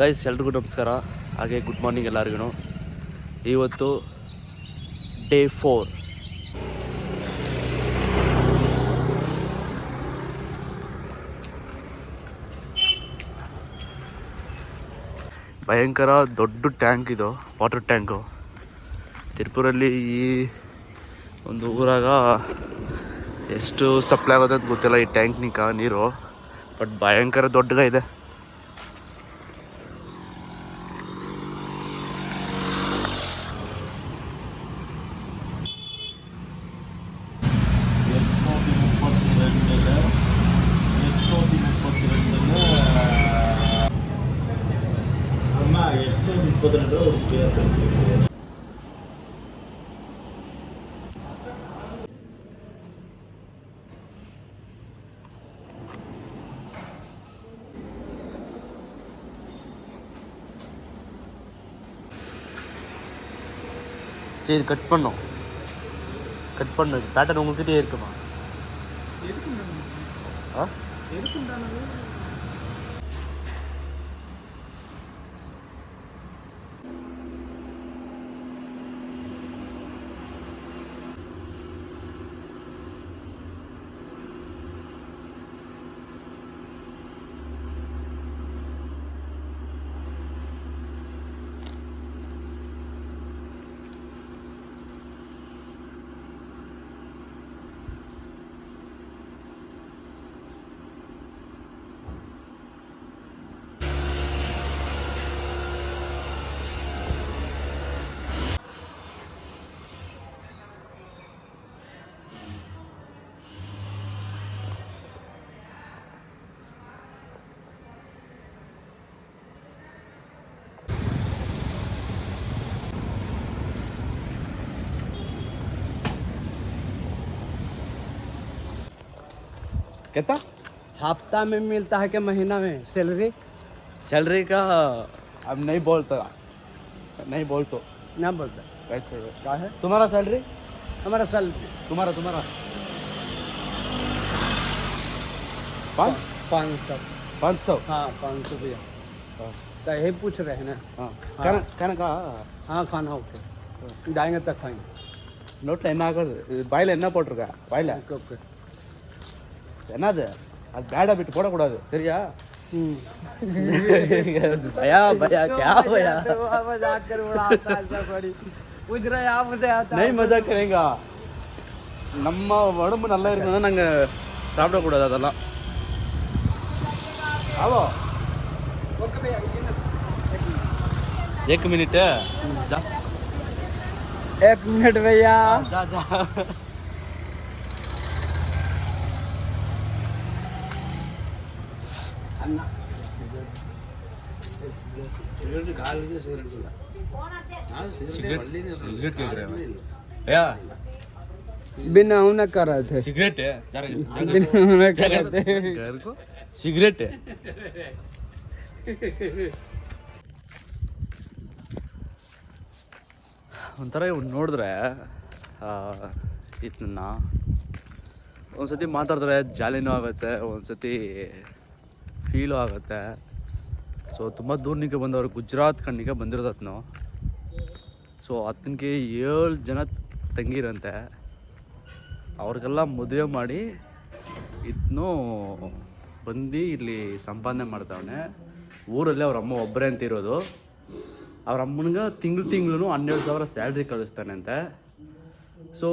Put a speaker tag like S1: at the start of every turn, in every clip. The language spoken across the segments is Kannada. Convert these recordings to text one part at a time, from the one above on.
S1: ಗೈಸ್ ಎಲ್ರಿಗೂ ನಮಸ್ಕಾರ, ಹಾಗೆ ಗುಡ್ ಮಾರ್ನಿಂಗ್ ಎಲ್ಲರಿಗೂ. ಇವತ್ತು ಡೇ 4. ಭಯಂಕರ ದೊಡ್ಡ ಟ್ಯಾಂಕ್ ಇದು, ವಾಟರ್ ಟ್ಯಾಂಕು. ತಿರುಪುರಲ್ಲಿ ಈ ಒಂದು ಊರಾಗ ಎಷ್ಟು ಸಪ್ಲೈ ಆಗೋದು ಅಂತ ಗೊತ್ತಿಲ್ಲ ಈ ಟ್ಯಾಂಕ್ನಿಕ ನೀರು, ಬಟ್ ಭಯಂಕರ ದೊಡ್ಡಗ ಇದೆ. இது கட் பண்ணோம், கட் பண்ணது பேட்டர்ன் உங்ககிட்டயே இருக்குமா? ஆ कहता
S2: हफ्ता में मिलता है कि महीना में सैलरी?
S1: सैलरी का अब नहीं बोलता, नहीं बोल तो
S2: ना बोलता
S1: कैसे
S2: क्या है
S1: तुम्हारा सैलरी?
S2: हमारा सैलरी
S1: तुम्हारा 500
S2: हाँ 500 रुपया। तो यही पूछ रहे हैं ना?
S1: हाँ
S2: हाँ।
S1: खाना का
S2: हाँ खाना ओके, जाएंगे तक खाएंगे।
S1: நோட்டில் என்ன ஆகுது, வாயில் என்ன போட்டிருக்கா வாயில்
S2: ओके ओके
S1: என்னது, அது பேடா விட்டு போடக்கூடாது சரியா?
S2: भैया
S1: भैया क्या भैया
S2: मजाक कर उड़ाता है सब बड़ी पूछ रहे आप मुझे आता
S1: नहीं मजा करेगा. நம்ம உடம்பு நல்லா இருக்கணும், நாங்கள் சாப்பிடக்கூடாது அதெல்லாம். ஆவோ
S2: ओके भैया
S1: 1 मिनट जा
S2: 1 मिनट भैया
S1: जा जा.
S2: अन्ना सिगरेट खा लीजिए, सिगरेट पीला। हाँ सिगरेट
S1: सिगरेट क्या करे भैया,
S2: बिना होना कर रहे थे,
S1: सिगरेट है
S2: बिना होना कर रहे थे
S1: घर को सिगरेट है. ಒಂಥರ ಇವ್ನು ನೋಡಿದ್ರೆ ಇದನ್ನ ಒಂದ್ಸತಿ ಮಾತಾಡಿದ್ರೆ ಜಾಲಿನೂ ಆಗುತ್ತೆ, ಒಂದ್ಸತಿ ಫೀಲು ಆಗುತ್ತೆ. ಸೊ ತುಂಬ ದೂರನಿಗೆ ಬಂದವರು, ಗುಜರಾತ್ ಕಣ್ಣಿಗೆ ಬಂದಿರೋದತ್ನು. ಸೊ ಆತನಿಗೆ 7 ಜನ ತಂಗಿರಂತೆ, ಅವ್ರಿಗೆಲ್ಲ ಮದುವೆ ಮಾಡಿ ಇದನ್ನು ಬಂದು ಇಲ್ಲಿ ಸಂಪಾದನೆ ಮಾಡ್ತಾವನೆ. ಊರಲ್ಲಿ ಅವ್ರ ಅಮ್ಮ ಒಬ್ಬರೇ ಅಂತ ಇರೋದು. ಅವ್ರ ಅಮ್ಮನಿಗೆ ತಿಂಗಳು 12,000 ಸ್ಯಾಲ್ರಿ ಕಳಿಸ್ತಾನಂತೆ. ಸೊ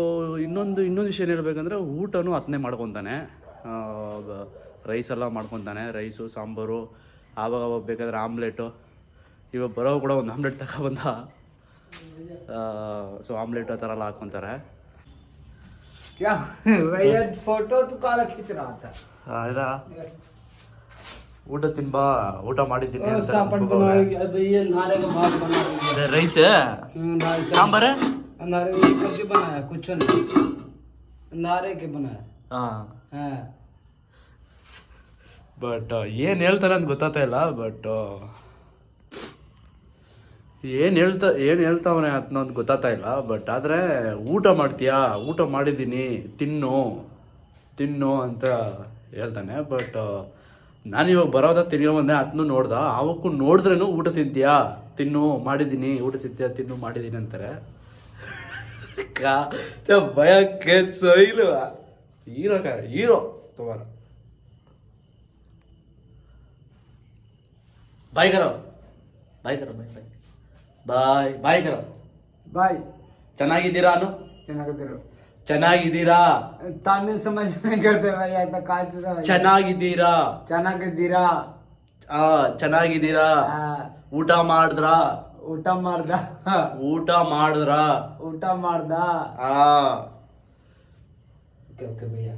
S1: ಇನ್ನೊಂದು ವಿಷಯ ಏನು ಹೇಳ್ಬೇಕಂದ್ರೆ, ಊಟನೂ ಆತನೇ ಮಾಡ್ಕೊತಾನೆ, ರೈಸ್ ಎಲ್ಲ ಮಾಡ್ಕೊತಾನೆ, ರೈಸು ಸಾಂಬಾರು, ಆವಾಗ ಬೇಕಾದ್ರೆ ಆಮ್ಲೆಟು. ಇವಾಗ ಬರೋ ಕೂಡ ಒಂದು ಆಮ್ಲೆಟ್ ತಗೊಬಂದ, ಸೊ ಆಮ್ಲೆಟ್ ಆ ಥರ ಎಲ್ಲ ಹಾಕ್ಕೊತಾರೆ.
S2: क्या भैया फोटो तो काला खींच रहा था।
S1: ಆಯ್ತಾ ಊಟ ತಿನ್ಬಾ, ಊಟ ಮಾಡಿದ್ದೀನಿ ಅಂತ
S2: सापट बनाएगी अभी, ये नारे का भात बना रही है।
S1: ರೈಸ್ ಸಾಂಬಾರ
S2: नारे की सब्जी बनाया, कुछ नहीं, नारे के बनाया।
S1: ಹಾಂ.
S2: हाँ
S1: ಬಟ್ ಏನು ಹೇಳ್ತಾರೆ ಅಂತ ಗೊತ್ತಾಗ್ತಾ ಇಲ್ಲ. ಬಟ್ ಏನು ಹೇಳ್ತಾವನೆ ಅಂತ ಗೊತ್ತಾಗ್ತಾ ಇಲ್ಲ. ಬಟ್ ಆದರೆ ಊಟ ಮಾಡ್ತೀಯಾ, ಊಟ ಮಾಡಿದ್ದೀನಿ, ತಿನ್ನು ಅಂತ ಹೇಳ್ತಾನೆ. ಬಟ್ ನಾನು ಇವಾಗ ಬರೋದ ತಿರ್ಗೋ ಬಂದೆ ಅದನ್ನು ನೋಡ್ದ ಅವಕ್ಕೂ ನೋಡಿದ್ರೇನು ಊಟ ತಿಂತೀಯಾ ತಿನ್ನು ಮಾಡಿದ್ದೀನಿ ಊಟ ತಿಂತೀಯಾ ತಿನ್ನು ಮಾಡಿದ್ದೀನಿ ಅಂತಾರೆ ಭಯಕ್ಕೆ ಸೈಲು ಹೀರೋ तुम्हारा बाय करो बाय करो बाय बाय बाय बाय करो
S2: ಬಾಯ್.
S1: ಚೆನ್ನಾಗಿದ್ದೀರಾ ಅನು
S2: ಚೆನ್ನಾಗಿದ್ದೀರು.
S1: ಚೆನ್ನಾಗಿದ್ದೀರಾ
S2: तमिल समझ में करते भाई या तो काच समझ.
S1: ಚೆನ್ನಾಗಿದ್ದೀರಾ
S2: ಚೆನ್ನಾಗಿದ್ದೀರಾ.
S1: ಚೆನ್ನಾಗಿದ್ದೀರಾ ಊಟ ಮಾಡಿದ್ರಾ
S2: ಊಟ ಮಾಡ್ದ.
S1: ಊಟ ಮಾಡಿದ್ರಾ
S2: ಊಟ ಮಾಡ್ದ.
S1: ಆ
S2: ಓಕೆ ಓಕೆ ಭಯ್ಯ.